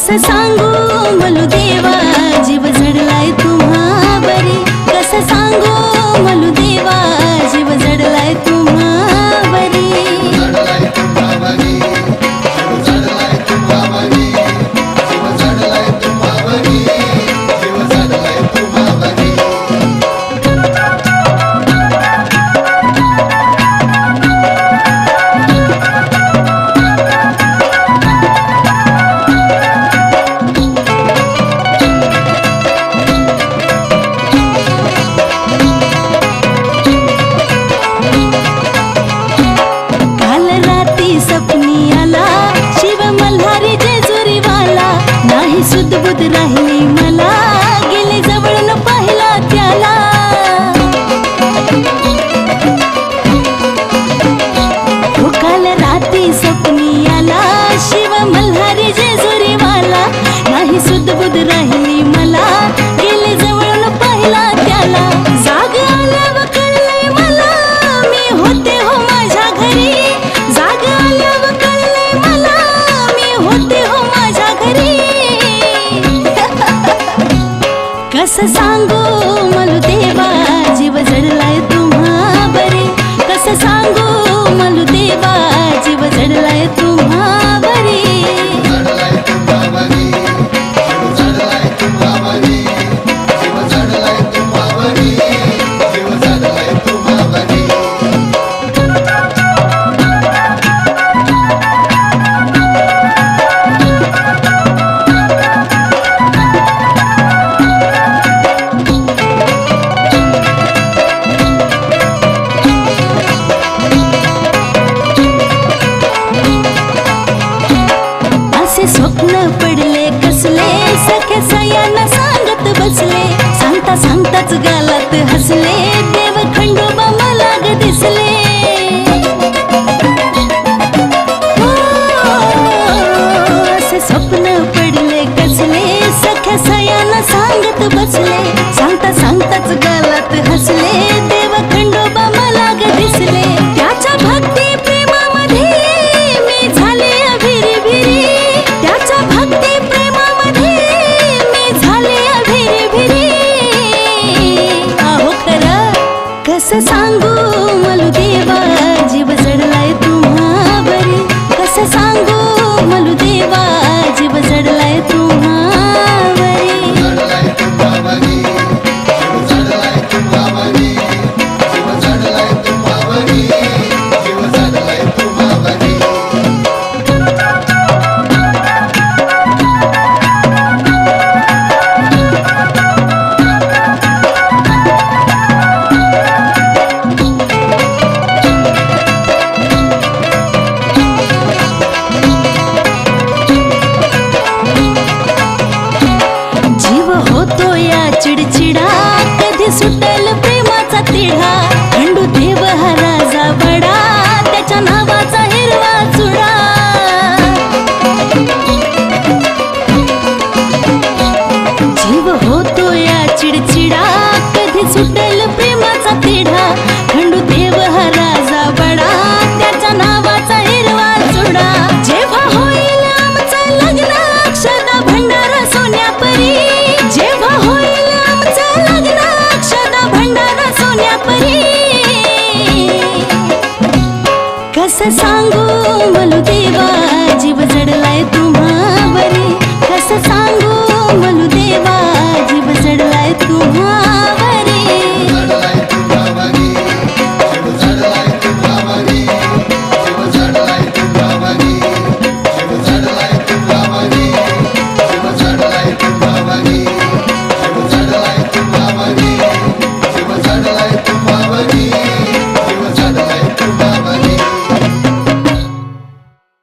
कसं सांगू मलू देवा जीव जडलाय तुम्हा बरी, कसं सांगू मलू देवा जीव जडलाय तुम्हा बरी. सुदबुद राहिली मला गेले जवळ न पाहिला त्याला. हो काल रात्री स्वप्नी आला शिव मल्हारी जेजुरीवाला. नाही सुदबुद राहिली मला गेले जवळ न पाहिला त्याला. जाग आल्यावर कळलंय मला मी होते हो माझ्या घरी. जाग आल्यावर कळलंय मला मी होते हो माझ्या घरी. कसं सांगू मलू देवा जीव जडलाय तुम्हा बरी, कसं सांगू मलू देवा जीव जडलाय तुम्हा बरी. स्वप्न पडले कसले सख्या सयाना सांगत बसले. सांगता सांगताच गालात हसले देव खंडोबा मला ग दिसले. असे स्वप्न पडले कसले सख्या सयाना सांगत बसले. सांगता सांगताच गालात हसले देव खंडोबा मला ग दिसले. त्याच्या भक्ती प्रेमामध्ये मी झाले अभिरी भिरी. त्याच्या भक्ती प्रेमामध्ये मी झाले अभिरी भिरी. आहो खरं कसं सांगू मलू देवा जीव जडलाय तुम्हा बरी, कसं सांगू मलू देवा जीव जडलाय तुम्हा बरी. चिडचिडा कधी सुटेल प्रेमाचा तिढा. खंडू देव हा राजा बडा त्याच्या नावाचा हिरवा चुडा. जीव होतो या चिडचिडा कधी सुटेल प्रेमाचा तिढा. खंडू देव हा राजा बडा त्याच्या नावाचा हिरवा चुडा. जेव्हा होईल आमचं लग्न अक्षदा भंडारा सोन्यापरी. जेव्हा होईल कसं सांगू मलू देवा जीव जडलाय तुम्हा बरी, कसं सांगू मलू देवा जीव जडलाय तुम्हा बरी.